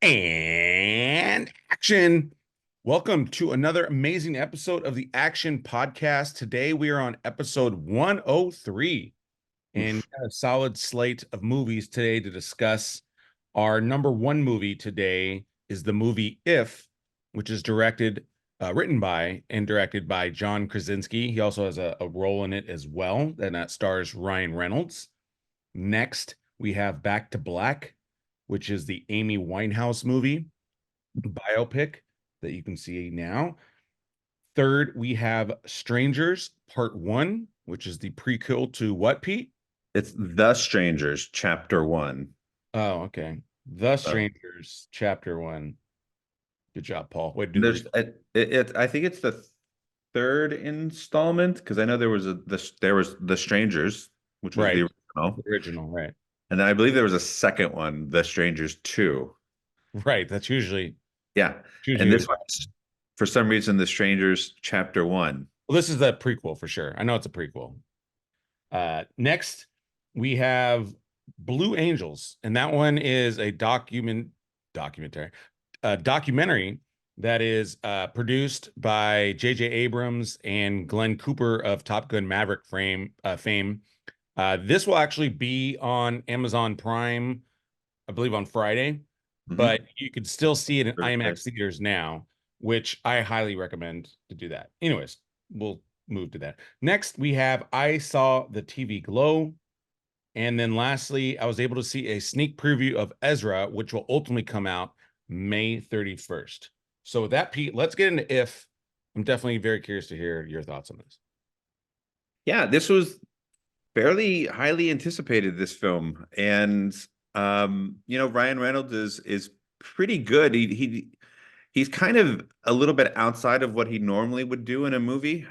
And action. Welcome to another amazing episode of the Action Podcast. Today we are on episode 103 and Oof. got a solid slate of movies today to discuss. Our number one movie today is the movie If, which is written by and directed by John Krasinski. He also has a role in it as well, and that stars Ryan Reynolds. Next, we have Back to Black, which is the Amy Winehouse movie biopic that you can see now. Third, we have Strangers Part One, which is the prequel to what, Pete? It's The Strangers, Chapter One. Oh, okay. The Uh, Strangers, Chapter One. Good job, Paul. Way to do the there's research. I think it's the third installment because I know there was The Strangers, which was Right. the original, Original, right. and then I believe there was a second one, The Strangers Two. Right. That's Yeah, and usually this one's for some reason The Strangers Chapter One. well, this is the prequel for sure. I know it's a prequel. Next, we have Blue Angels, and that one is a documentary, documentary that is produced by J.J. Abrams and Glenn Cooper of Top Gun Maverick fame. This will actually be on Amazon Prime, I believe, on Friday, Mm-hmm. but you could still see it in IMAX theaters now, which I highly recommend to do that. Anyways, we'll move to that. Next, we have I Saw the TV Glow. And then lastly, I was able to see a sneak preview of Ezra, which will ultimately come out May 31st. So with that, Pete, let's get into If. I'm definitely very curious to hear your thoughts on this. Yeah, this was fairly highly anticipated, this film, and Ryan Reynolds is pretty good. He's kind of a little bit outside of what he normally would do in a movie.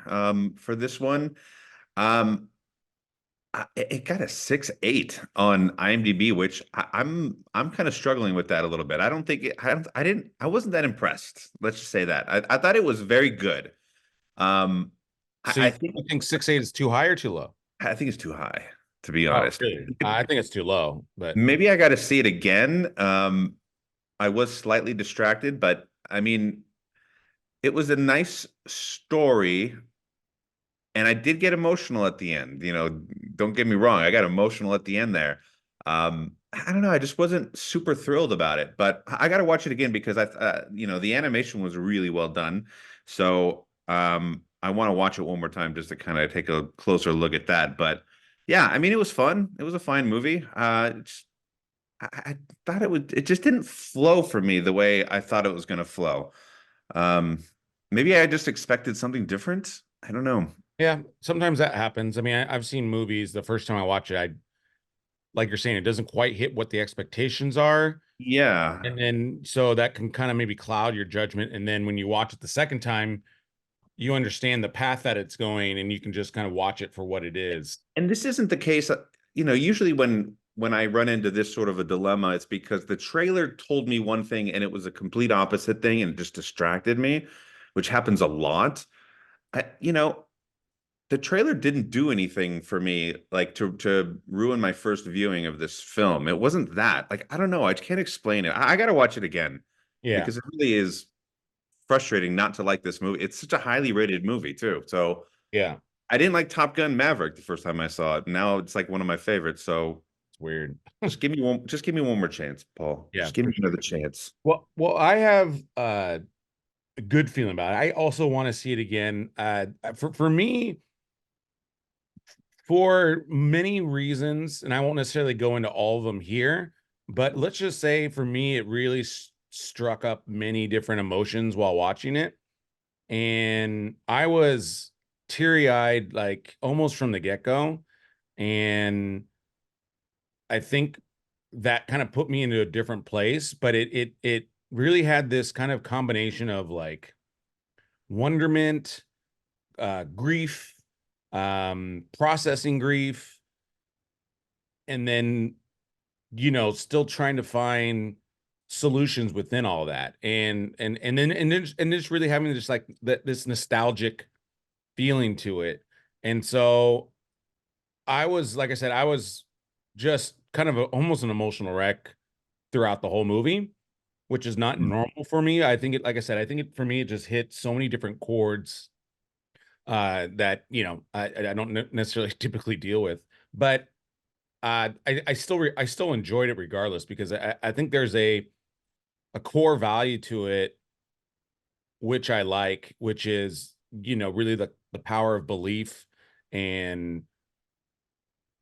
For this one, um, it got a 6.8 on IMDb, which I'm kind of struggling with that a little bit. I don't think I wasn't that impressed. Let's just say that I thought it was very good. Um, So I you think think 6.8 is too high or too low? I think it's too high, to be Oh, honest. really? I think it's too low, but Maybe I got to see it again. I was slightly distracted, but I mean, it was a nice story, and I did get emotional at the end. Don't get me wrong, I got emotional at the end there. I don't know, I just wasn't super thrilled about it, but I got to watch it again because the animation was really well done. So, I want to watch it one more time just to kind of take a closer look at that. But yeah, I mean, it was fun. It was a fine movie. I thought it just didn't flow for me the way I thought it was going to flow. Um, Maybe I just expected something different. I don't know. yeah, sometimes that happens. I mean, I've seen movies the first time I watch it, I like you're saying, it doesn't quite hit what the expectations are. Yeah. And then so that can kind of maybe cloud your judgment. And then when you watch it the second time, you understand the path that it's going and you can just kind of watch it for what it is. And this isn't the case. Usually when I run into this sort of a dilemma, it's because the trailer told me one thing and it was a complete opposite thing and it just distracted me, which happens a lot. I, you know, the trailer didn't do anything for me like to ruin my first viewing of this film. It wasn't that. Like, I don't know, I can't explain it. I got to watch it again Yeah. because it really is frustrating not to like this movie. It's such a highly rated movie too. So Yeah. I didn't like Top Gun Maverick the first time I saw it. Now it's like one of my favorites. So It's weird. just give me one more chance, Paul. Yeah, Just give for me another sure. chance. Well, I have a good feeling about it. I also want to see it again. For me, for many reasons, and I won't necessarily go into all of them here, but let's just say for me, it really struck up many different emotions while watching it. And I was teary-eyed, like almost from the get-go. And I think that kind of put me into a different place, but it really had this kind of combination of like wonderment, grief, processing grief, and then still trying to find solutions within all that, and just really having just like this nostalgic feeling to it. And so I was, like I said, I was just kind of almost an emotional wreck throughout the whole movie. which is not normal for me. I think it, like I said, I think it for me it just hit so many different chords that I don't necessarily typically deal with, but I still enjoyed it regardless because I think there's a core value to it which I like, which is really the power of belief and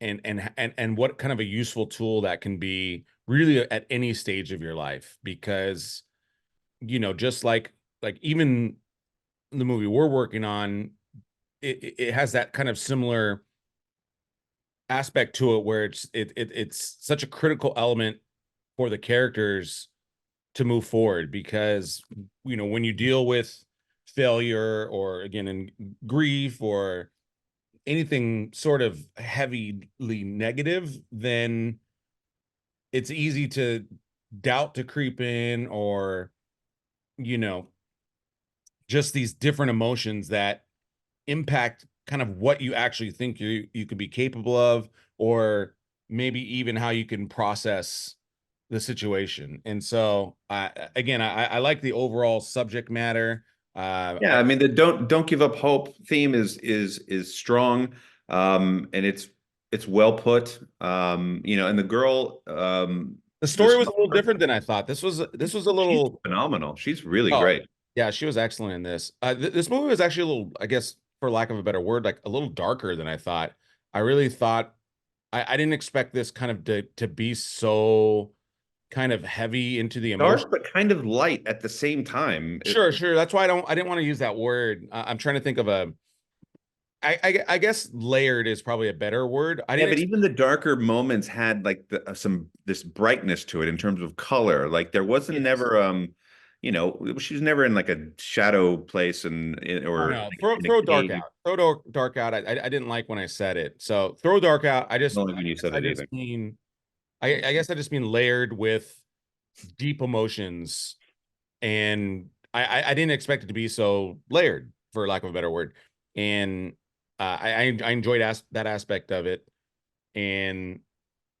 and what kind of a useful tool that can be really at any stage of your life because just like even the movie we're working on it has that kind of similar aspect to it where it's such a critical element for the characters to move forward because when you deal with failure or again in grief or anything sort of heavily negative, then it's easy to doubt to creep in or you know just these different emotions that impact kind of what you actually think you could be capable of or maybe even how you can process the situation. And so again I like the overall subject matter. Yeah, I mean the don't give up hope theme is strong, and it's well put. And the girl, The the story was a little stalker, different than I thought. This was a she's little. phenomenal. She's really Oh, great. yeah, she was excellent in this. This movie was actually a little, I guess, for lack of a better word, like a little darker than I thought. I really thought I didn't expect this kind of to be so kind of heavy into the emotion. Dark, but kind of light at the same time. Sure, sure. That's why I didn't want to use that word. I'm trying to think of a. I guess layered is probably a better word. I Yeah, didn't but expect even the darker moments had like some this brightness to it in terms of color. Like there wasn't it. never she was never in like a shadow place Oh or no, like throw in a throw dark cave. out. Throw dark out. I didn't like when I said it. So throw dark out. I don't like when you said I it just either. mean I guess I just mean layered with deep emotions, and I didn't expect it to be so layered, for lack of a better word. And I enjoyed that aspect of it. And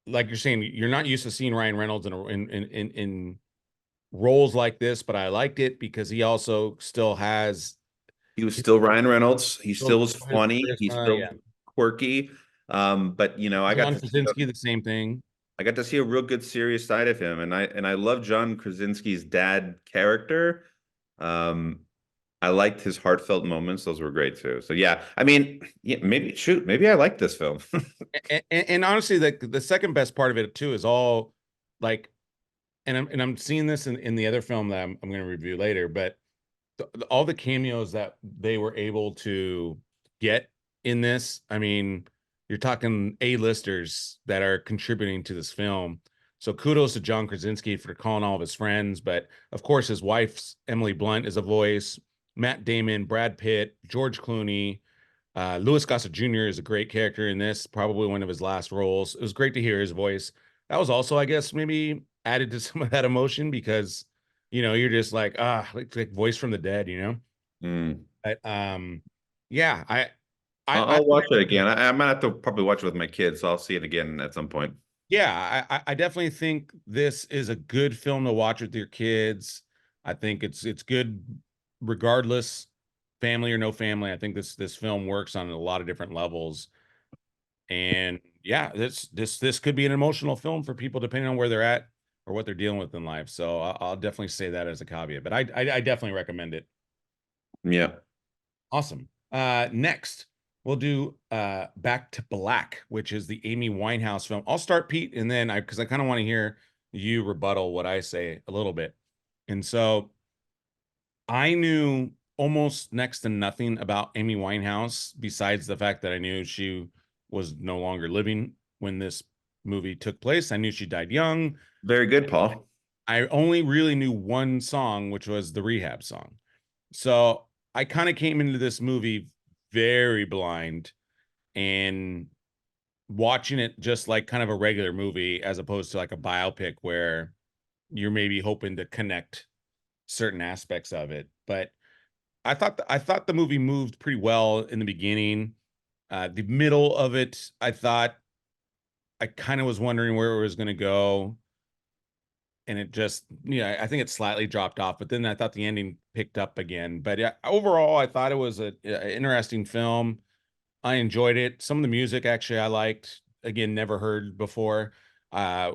like you're saying, you're not used to seeing Ryan Reynolds in roles like this, but I liked it because he also still has He was his, still Ryan Reynolds. He still was his funny. He's charisma. still Yeah, quirky. But John Krasinski, the same thing. I got to see a real good serious side of him, and I love John Krasinski's dad character. Um, I liked his heartfelt moments; those were great too. So yeah, I mean, yeah, maybe I like this film. And honestly, the second best part of it too is all like, and I'm seeing this in the other film that I'm going to review later, but all the cameos that they were able to get in this, I mean, you're talking A-listers that are contributing to this film. So kudos to John Krasinski for calling all of his friends, but of course his wife's Emily Blunt is a voice, Matt Damon, Brad Pitt, George Clooney, Louis Gossett Jr. is a great character in this, probably one of his last roles. It was great to hear his voice. That was also, I guess, maybe added to some of that emotion because, you're just like, like voice from the dead. Mm. But yeah, I I'll watch it again. I might have to probably watch it with my kids, so I'll see it again at some point. yeah, I definitely think this is a good film to watch with your kids. I think it's good regardless, family or no family. I think this film works on a lot of different levels. And yeah, this could be an emotional film for people depending on where they're at or what they're dealing with in life. So I'll definitely say that as a caveat, but I definitely recommend it. Yeah. Awesome. Next we'll do Back to Black, which is the Amy Winehouse film. I'll start, Pete, and then because I kind of want to hear you rebuttal what I say a little bit. And so I knew almost next to nothing about Amy Winehouse besides the fact that I knew she was no longer living when this movie took place. I knew she died young. Very good, Paul. I only really knew one song, which was the Rehab song. So I kind of came into this movie very blind and watching it just like kind of a regular movie as opposed to like a biopic where you're maybe hoping to connect certain aspects of it. But I thought the movie moved pretty well in the beginning. The middle of it, I thought I kind of was wondering where it was going to go. and it just, I think it slightly dropped off, but then I thought the ending picked up again. But yeah, overall, I thought it was a interesting film. I enjoyed it. Some of the music actually I liked. Again, never heard before. Uh,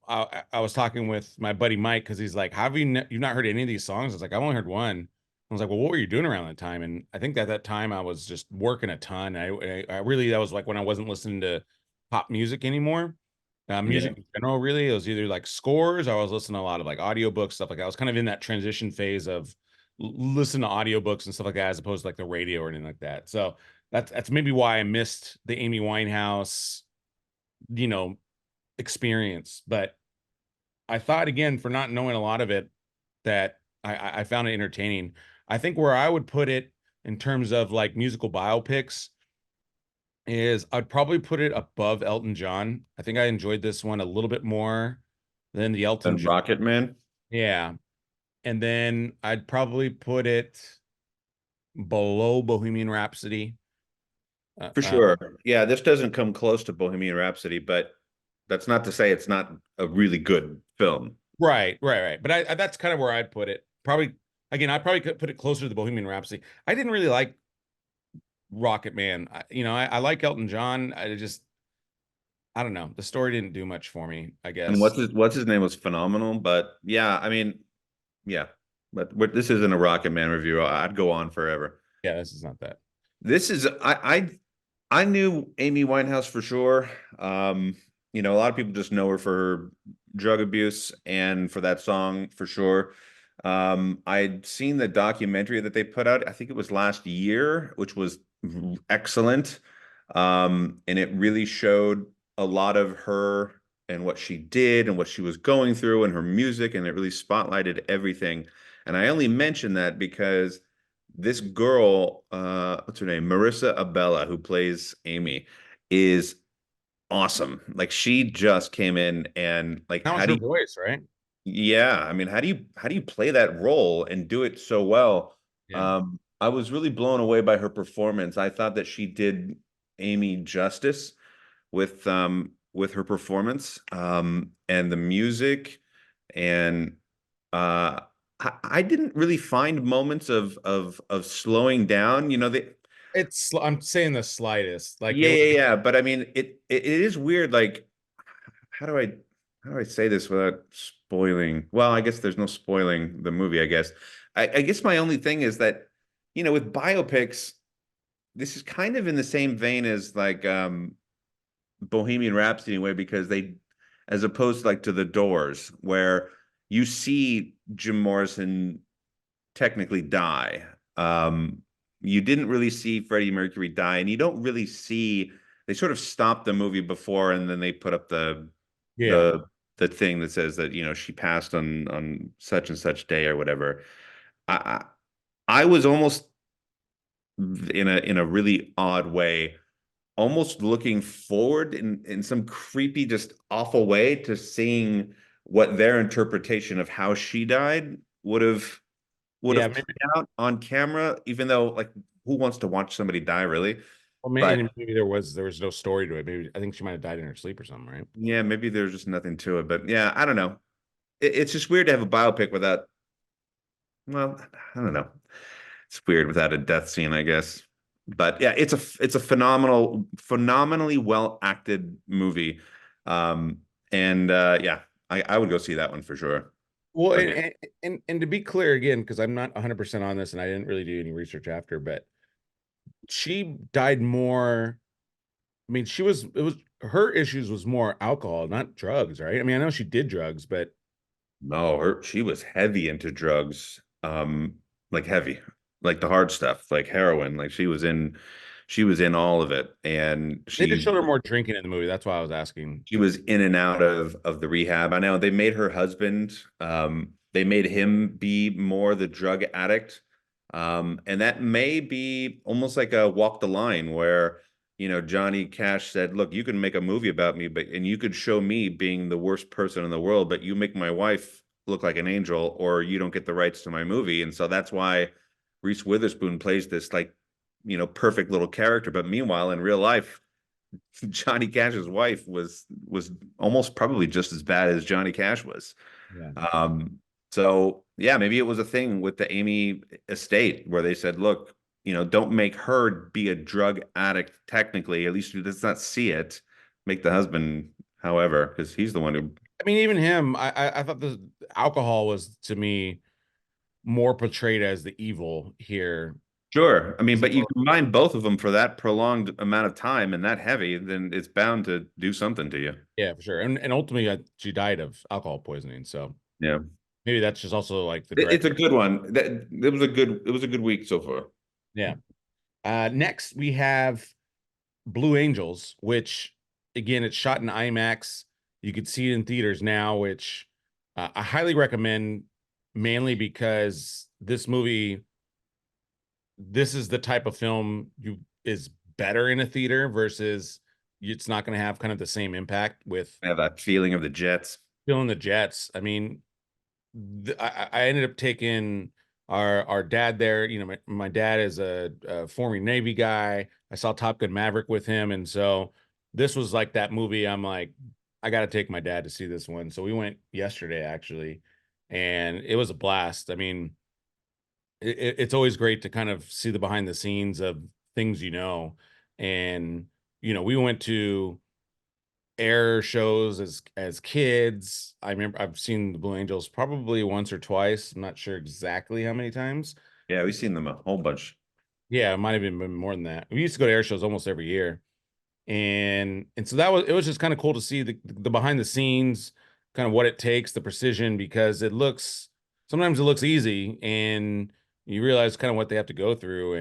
I was talking with my buddy Mike because he's like, "Have you've not heard any of these songs?" I was like, "I've only heard one." I was like, "Well, what were you doing around that time?" And I think that that time I was just working a ton. I really, that was like when I wasn't listening to pop music anymore. Yeah. Music in general, really. It was either like scores, or I was listening to a lot of like audiobooks, stuff like that. I was kind of in that transition phase of listen to audiobooks and stuff like that, as opposed to like the radio or anything like that. So that's maybe why I missed the Amy Winehouse, you know, experience. But I thought again, for not knowing a lot of it, that I found it entertaining. I think where I would put it in terms of like musical biopics is I'd probably put it above Elton John. I think I enjoyed this one a little bit more than the Elton And John. Rocket Man. Yeah. And then I'd probably put it below Bohemian Rhapsody. Uh, For uh, sure. Yeah, this doesn't come close to Bohemian Rhapsody, but that's not to say it's not a really good film. right. But that's kind of where I'd put it. Probably, again, I probably could put it closer to the Bohemian Rhapsody. I didn't really like Rocket Man. I like Elton John. I don't know. The story didn't do much for me, I And guess. what's his name was phenomenal, but yeah, I mean, yeah, but this isn't a Rocket Man review. I'd go on forever. Yeah, this is not that. This is I knew Amy Winehouse for sure. A lot of people just know her for her drug abuse and for that song for sure. I'd seen the documentary that they put out, I think it was last year, which was excellent. And it really showed a lot of her and what she did and what she was going through and her music, and it really spotlighted everything. And I only mention that because this girl, what's her name? Marisa Abela, who plays Amy, is awesome. Like she just came in and like That was her voice, right? yeah, I mean, how do you play that role and do it so well? Yeah. I was really blown away by her performance. I thought that she did Amy justice with her performance and the music and I didn't really find moments of slowing down. I'm saying the slightest. Like Yeah, it was, yeah, yeah. But I mean, it is weird. Like, how do I how do I say this without spoiling? Well, I guess there's no spoiling the movie, I guess. I guess my only thing is that, with biopics, this is kind of in the same vein as like Bohemian Rhapsody anyway, because they, as opposed like to The Doors, where you see Jim Morrison technically die. You didn't really see Freddie Mercury die, and you don't really see. They sort of stopped the movie before, and then they put up yeah. the the thing that says that she passed on such and such day or whatever. I I was almost in a really odd way, almost looking forward in some creepy, just awful way to seeing what their interpretation of how she died would Yeah, have maybe. played out on camera, even though like who wants to watch somebody die really? Well, maybe, But and maybe there was no story to it. Maybe I think she might have died in her sleep or something, right? yeah, maybe there's just nothing to it. But yeah, I don't know. It's just weird to have a biopic without, well, I don't know. It's weird without a death scene, I guess. But yeah, it's a phenomenally well acted movie. Um, and yeah, I would go see that one for sure. Well, But yeah, and to be clear again, because I'm not 100% on this, and I didn't really do any research after, but she died more. I mean, it was her issues was more alcohol, not drugs, right? I mean, I know she did drugs, but no, she was heavy into drugs. Like heavy, like the hard stuff, like heroin. Like she was in all of it, and they just she showed her more drinking in the movie. That's why I was asking. she was in and out of the rehab. I know they made her husband, they made him be more the drug addict. And that may be almost like a walk the line where, Johnny Cash said, look, you can make a movie about me, and you could show me being the worst person in the world, but you make my wife look like an angel, or you don't get the rights to my movie. And so that's why Reese Witherspoon plays this like, perfect little character. But meanwhile, in real life, Johnny Cash's wife was almost probably just as bad as Johnny Cash was. Yeah. Um, so yeah, maybe it was a thing with the Amy estate where they said, look, don't make her be a drug addict technically. At least let's not see it. Make the husband, however, because he's the one who. I mean, even him, I thought the alcohol was to me more portrayed as the evil here. Sure. I mean, As but you opposed- combine both of them for that prolonged amount of time and that heavy, then it's bound to do something to you. Yeah, for sure. And ultimately, she died of alcohol poisoning. So Yeah. maybe that's just also like the It's a director. good one. It was a good week so far. Yeah. Next, we have Blue Angels, which again, it's shot in IMAX. You could see it in theaters now, which I highly recommend, mainly because this is the type of film you is better in a theater versus it's not going to have kind of the same impact with I have that feeling of the Jets. feeling the Jets. I mean, I ended up taking our dad there. You know, my dad is a former Navy guy. I saw Top Gun Maverick with him, and so this was like that movie. I'm like, I got to take my dad to see this one. So we went yesterday actually, and it was a blast. I mean, it's always great to kind of see the behind the scenes of things, and we went to air shows as kids. I remember I've seen the Blue Angels probably once or twice. I'm not sure exactly how many times. Yeah, we've seen them a whole bunch. Yeah, it might have been more than that. We used to go to air shows almost every year. And so it was just kind of cool to see the behind the scenes, kind of what it takes, the precision, because sometimes it looks easy and you realize kind of what they have to go through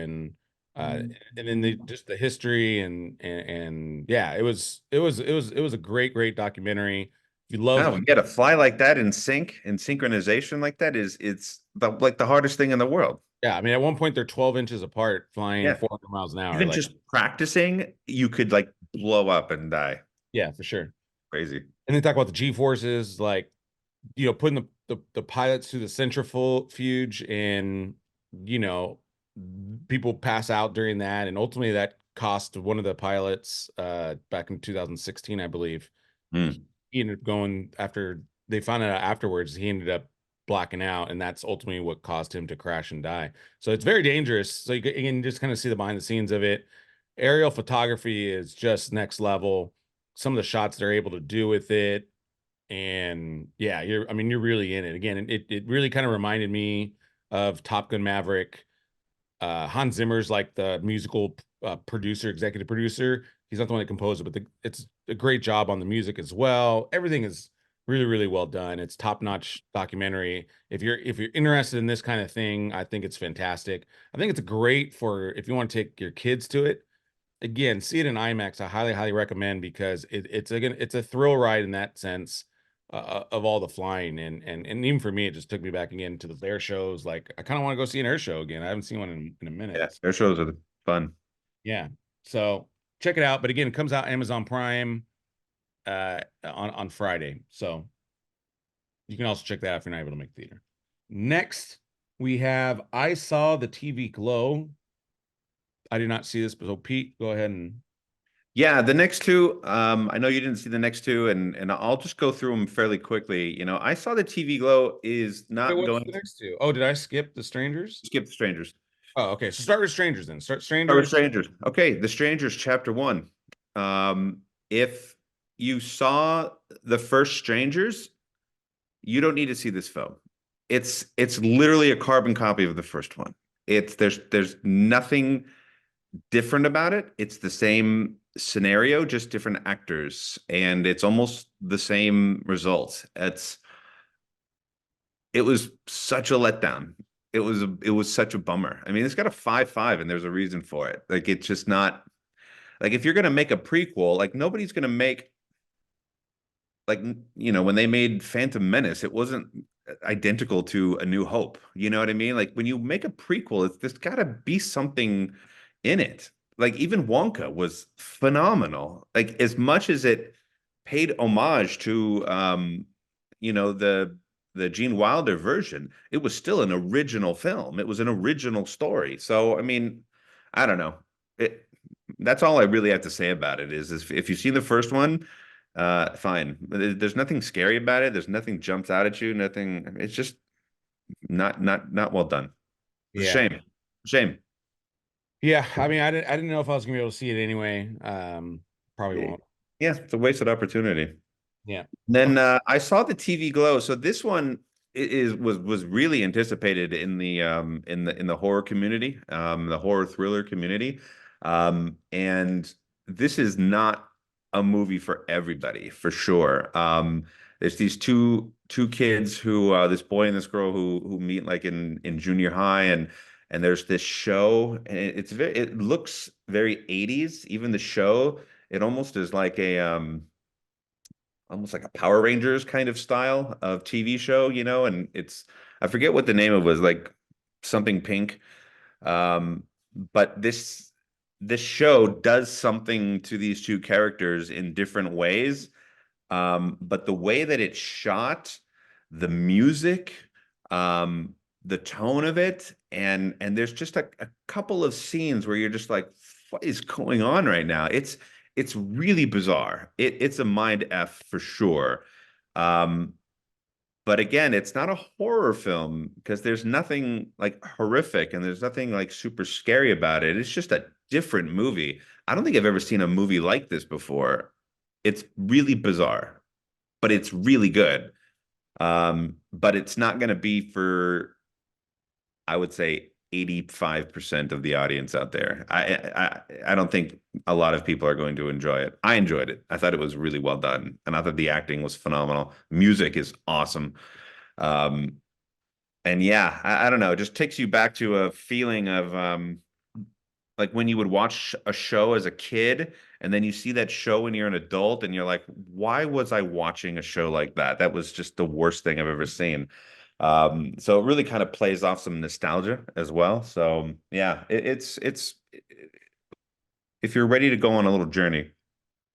uh and then just the history and yeah, it was a great documentary. If you love Oh, yeah, to fly like that in sync and synchronization like that it's like the hardest thing in the world. Yeah, I mean at one point they're 12 inches apart flying Yeah. 400 miles an hour. Even Like, just practicing, you could like blow up and die. yeah, for sure. Crazy. And they talk about the G forces, like putting the pilots through the centrifuge, and you know people pass out during that, and ultimately that cost one of the pilots back in 2016, I believe. Hmm. He ended up going after they found out afterwards. He ended up blacking out, and that's ultimately what caused him to crash and die. So it's very dangerous. So you can just kind of see the behind the scenes of it. Aerial photography is just next level. Some of the shots they're able to do with it, and yeah, you're really in it. Again, it really kind of reminded me of Top Gun Maverick. Hans Zimmer's like the musical executive producer. He's not the one that composed it, but it's a great job on the music as well. Everything is really, really well done. It's top-notch documentary. If you're interested in this kind of thing, I think it's fantastic. I think it's great for if you want to take your kids to it. Again, see it in IMAX. I highly, highly recommend because it's a thrill ride in that sense of all the flying, and even for me, it just took me back again to the air shows. Like I kind of want to go see an air show again. I haven't seen one in a Yeah, minute. their shows are fun. Yeah, so check it out. But again, it comes out Amazon Prime on Friday, so you can also check that out if you're not able to make theater. Next, we have I Saw the TV Glow. I did not see this, but so Pete, go ahead and. Yeah, the next two, I know you didn't see the next two, and I'll just go through them fairly quickly. I saw the TV Glow is Wait, not what's going the to next two? Oh, did I skip the Strangers? skip the Strangers. Oh, okay. So start with Strangers then. Start Start with Strangers. Strangers. Okay, The Strangers, Chapter 1. If you saw the first Strangers, you don't need to see this film. It's literally a carbon copy of the first one. There's nothing different about it. It's the same scenario, just different actors, and it's almost the same result. It was such a letdown. It was such a bummer. I mean, it's got a 5.5, and there's a reason for it. Like it's just not like if you're gonna make a prequel, like nobody's gonna make like when they made Phantom Menace, it wasn't identical to A New Hope. You know what I mean? Like when you make a prequel, there's got to be something in it. Like even Wonka was phenomenal. Like as much as it paid homage to the Gene Wilder version, it was still an original film. It was an original story. So I mean, I don't know. That's all I really have to say about it is if you've seen the first one, fine. There's nothing scary about it. There's nothing jumps out at you. Nothing. It's just not well done. It's a Yeah. shame. Shame. Yeah. I mean, I didn't know if I was gonna be able to see it anyway. Probably won't. Yeah, it's a wasted opportunity. Yeah. Then Okay. I saw the TV Glow. So this one was really anticipated in the horror community, the horror thriller community. And this is not a movie for everybody, for sure. There's these two kids who this boy and this girl who meet like in junior high, and there's this show, and it looks very 80s. Even the show, it almost is like a almost like a Power Rangers kind of style of TV show, and I forget what the name of it was, like something pink. Um, but this show does something to these two characters in different ways. But the way that it's shot, the music, um, the tone of it, and there's just a couple of scenes where you're just like, what is going on right now? It's really bizarre. It's a mind F for sure. Um, but again, it's not a horror film because there's nothing like horrific and there's nothing like super scary about it. It's just a different movie. I don't think I've ever seen a movie like this before. It's really bizarre, but it's really good. But it's not going to be for, I would say, 85% of the audience out there. I don't think a lot of people are going to enjoy it. I enjoyed it. I thought it was really well done, and I thought the acting was phenomenal. Music is awesome. Um, and yeah, I don't know. It just takes you back to a feeling of like when you would watch a show as a kid, and then you see that show when you're an adult, and you're like, why was I watching a show like that? That was just the worst thing I've ever seen. So it really kind of plays off some nostalgia as well. So yeah, it's if you're ready to go on a little journey,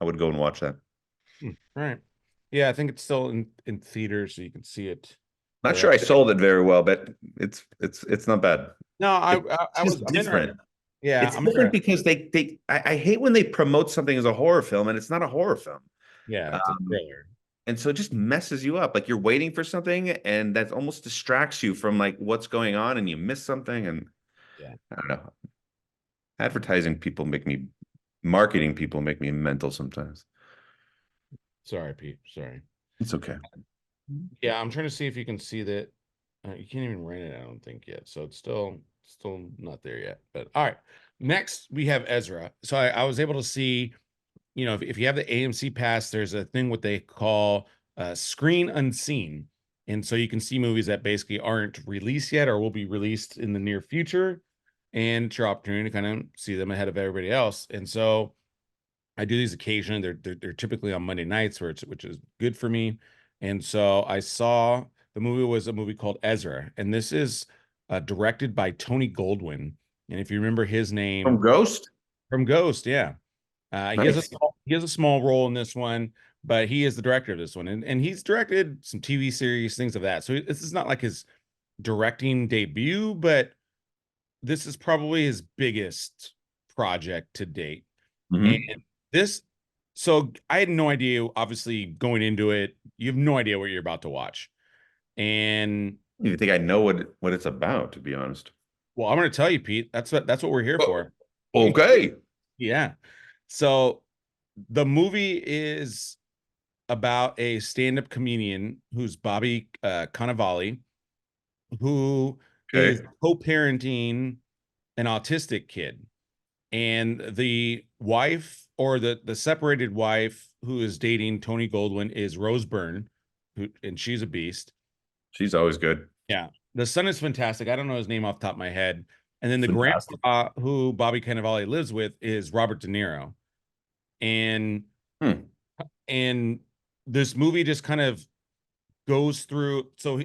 I would go and watch that. Right. Yeah, I think it's still in theaters, so you can see it Not there. sure I sold it very well, but it's not bad. No, It's I'm interested. different. Yeah, It's I'm different interested. because I hate when they promote something as a horror film and it's not a horror film. Yeah, it's a Um, thriller. and so it just messes you up. Like you're waiting for something and that almost distracts you from like what's going on and you miss something. And Yeah. I don't know. Marketing people make me mental sometimes. Sorry, Pete. Sorry. It's okay. Yeah, I'm trying to see if you can see that. You can't even rent it, I don't think yet. So it's still not there yet. But all right. Next, we have Ezra. So I was able to see, if you have the AMC pass, there's a thing what they call screen unseen. And so you can see movies that basically aren't released yet or will be released in the near future. And it's your opportunity to kind of see them ahead of everybody else. And so I do these occasionally. They're typically on Monday nights, which is good for me. And so I saw the movie was a movie called Ezra, and this is directed by Tony Goldwyn. And if you remember his From name Ghost? from Ghost, yeah, Nice. he has a small role in this one, but he is the director of this one, and he's directed some TV series, things of that. So this is not like his directing debut, but this is probably his biggest project to date. And Hmm. this, so I had no idea, obviously, going into it, you have no idea what you're about to watch. And I don't even think I know what it's about, to be honest. well, I'm going to tell you, Pete, that's what we're here Oh, for. okay. Yeah. So the movie is about a stand-up comedian who's Bobby Cannavale, who is Okay. co-parenting an autistic kid. And the wife or the separated wife who is dating Tony Goldwyn is Rose Byrne, and she's a beast. She's always good. Yeah. The son is fantastic. I don't know his name off the top of my head. And then the Fantastic. grandpa who Bobby Cannavale lives with is Robert De Niro. And Hmm. and this movie just kind of goes through, so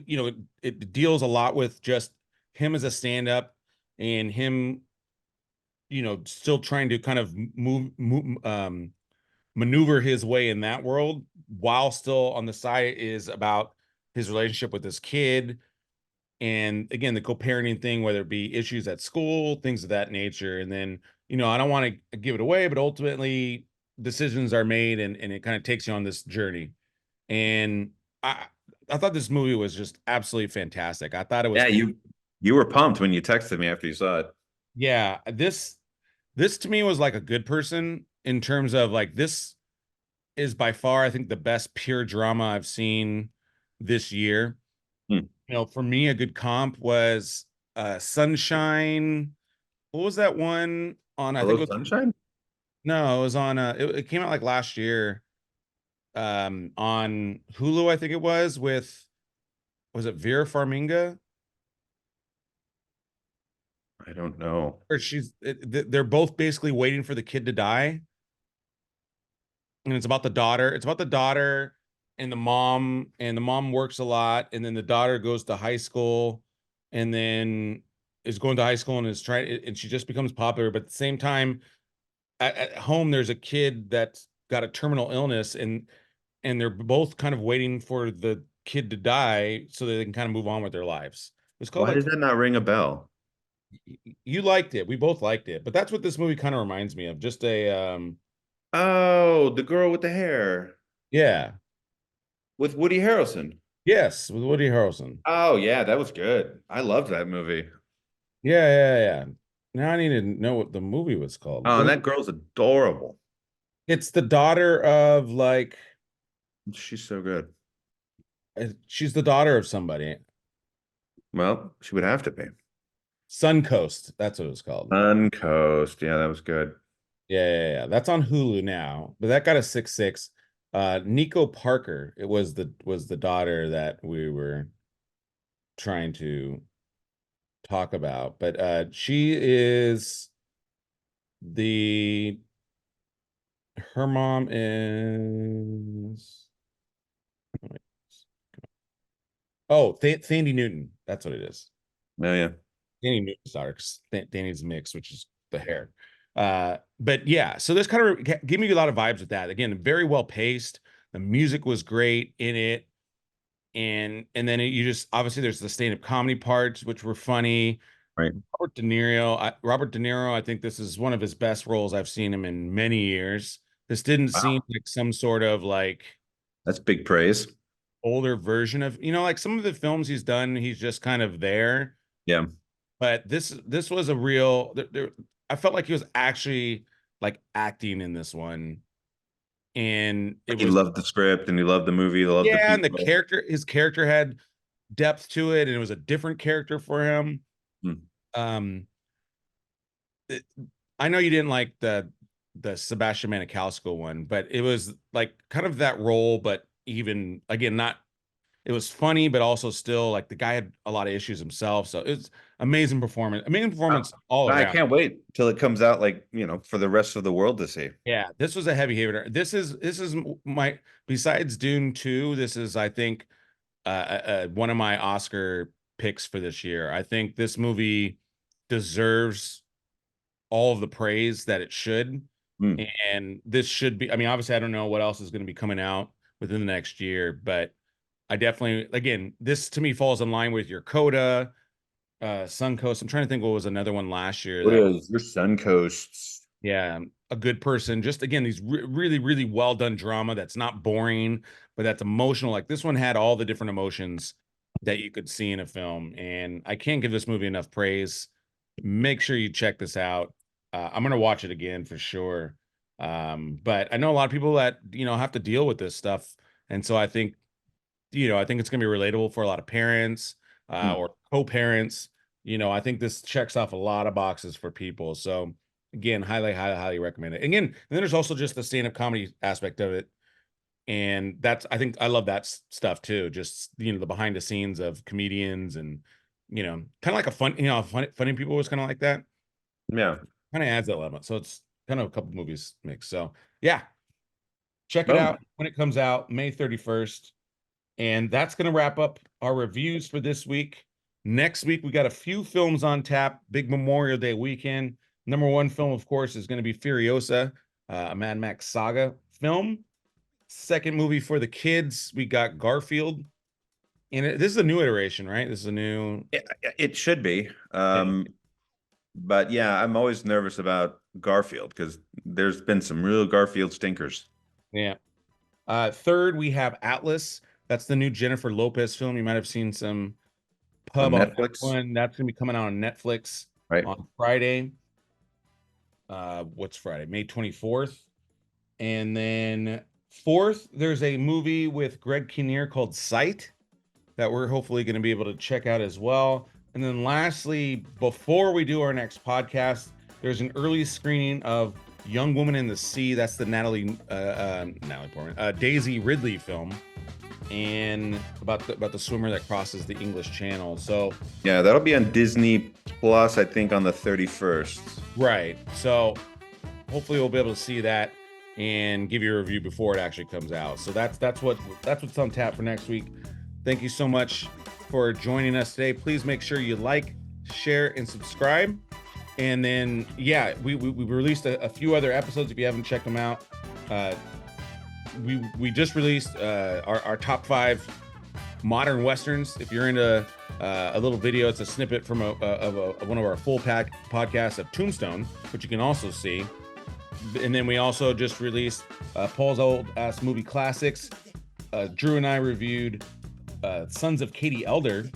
it deals a lot with just him as a stand-up and him, still trying to kind of maneuver his way in that world, while still on the side is about his relationship with this kid. And again, the co-parenting thing, whether it be issues at school, things of that nature. And then, I don't want to give it away, but ultimately decisions are made, and it kind of takes you on this journey. And I I thought this movie was just absolutely fantastic. I thought it was Yeah, you were pumped when you texted me after you saw it. yeah, this to me was like a good person in terms of like this is by far I think the best pure drama I've seen this year. Hmm. For me a good comp was Sunshine. What was that one on? I think Hello, it was Sunshine? no, it was on it came out like last year on Hulu, I think it was it Vera Farmiga? I don't know. Or they're both basically waiting for the kid to die, and it's about the daughter. It's about the daughter and the mom works a lot, and then the daughter goes to high school, and then is going to high school and is trying, and she just becomes popular. But at the same time, at home, there's a kid that's got a terminal illness, and they're both kind of waiting for the kid to die so that they can kind of move on with their lives. It's called Why like does that not ring a bell? you liked it. We both liked it, but that's what this movie kind of reminds me of. Just a Oh, the girl with the hair yeah. with Woody Harrelson. Yes, with Woody Harrelson. Oh yeah, that was good. I loved that movie. Yeah, yeah, yeah. Now I need to know what the movie was called. Oh, and that girl's adorable. It's the daughter of like She's so good. she's the daughter of somebody. Well, she would have to be. Suncoast. That's what it was called. Suncoast. Yeah, that was good. Yeah, yeah, yeah. That's on Hulu now. But that got a 6.6. Nico Parker, it was the daughter that we were trying to talk about. But she is the her mom is oh, Thandie Newton. That's what it is. Oh yeah. Danny Newton's daughter, 'cause Danny's mix, which is the hair. But yeah, so this kind of gave me a lot of vibes with that. Again, very well paced. The music was great in it, and then you just obviously there's the stand-up comedy parts which were funny. Right. Robert De Niro, I think this is one of his best roles I've seen him in many years. This didn't seem Wow. like some sort of like That's big praise. older version of, like some of the films he's done, he's just kind of there. Yeah. But this was a real I felt like he was actually like acting in this one. And it He was loved the script and he loved the movie, he loved the yeah, and people. his character had depth to it, and it was a different character for him. Hmm. Um it- I know you didn't like the Sebastian Maniscalco one, but it was like kind of that role, but even again, not it was funny, but also still like the guy had a lot of issues himself. So it's amazing performance all I around. can't wait till it comes out, like, for the rest of the world to see. Yeah, this was a heavy hitter. This is my besides Dune 2, this is I think one of my Oscar picks for this year. I think this movie deserves all of the praise that it should. Hmm. And this should be, I mean, obviously I don't know what else is going to be coming out within the next year, but I definitely again, this to me falls in line with your Coda, Suncoast. I'm trying to think what was another one last year What that is your Suncoast? yeah, a good person. Just again, these really, really well done drama that's not boring, but that's emotional. Like this one had all the different emotions that you could see in a film, and I can't give this movie enough praise. Make sure you check this out. I'm gonna watch it again for sure. But I know a lot of people that have to deal with this stuff, and so I think it's gonna be relatable for a lot of parents Hmm. or co-parents. I think this checks off a lot of boxes for people. So again, highly, highly, highly recommend it. Again, and then there's also just the stand-up comedy aspect of it. And that's I think I love that stuff too. Just the behind the scenes of comedians and kind of like a funny people was kind of like that. Yeah. Kind of adds that element. So it's kind of a couple movies mixed. So yeah, check it Boom. out when it comes out, May 31st. And that's going to wrap up our reviews for this week. Next week, we got a few films on tap. Big Memorial Day weekend. Number one film, of course, is going to be Furiosa, a Mad Max saga film. Second movie for the kids, we got Garfield. And this is a new iteration, right? This is a new. It should be. Yeah. But yeah, I'm always nervous about Garfield because there's been some real Garfield stinkers. Yeah. Third, we have Atlas. That's the new Jennifer Lopez film. You might have seen some On pub on that Netflix, one. That's gonna be coming out on Netflix right? on Friday. What's Friday? May 24th. And then fourth, there's a movie with Greg Kinnear called Sight that we're hopefully going to be able to check out as well. And then lastly, before we do our next podcast, there's an early screening of Young Woman in the Sea. That's the Natalie Portman, Daisy Ridley film, and about the swimmer that crosses the English Channel. So Yeah, that'll be on Disney Plus, I think, on the 31st. right, so hopefully we'll be able to see that and give you a review before it actually comes out. So that's what's on tap for next week. Thank you so much for joining us today. Please make sure you like, share, and subscribe. And then, yeah, we released a few other episodes if you haven't checked them out. We just released our top 5 modern westerns. If you're into a little video, it's a snippet from one of our full podcasts of Tombstone, which you can also see. And then we also just released Paul's old ass movie classics. Drew and I reviewed Sons of Katie Elder,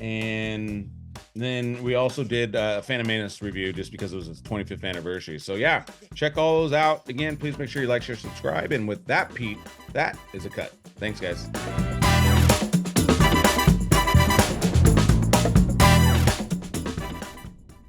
and then we also did a Phantom Menace review just because it was its 25th anniversary. So yeah, check all those out. Again, please make sure you like, share, subscribe. And with that, Pete, that is a cut. Thanks, guys.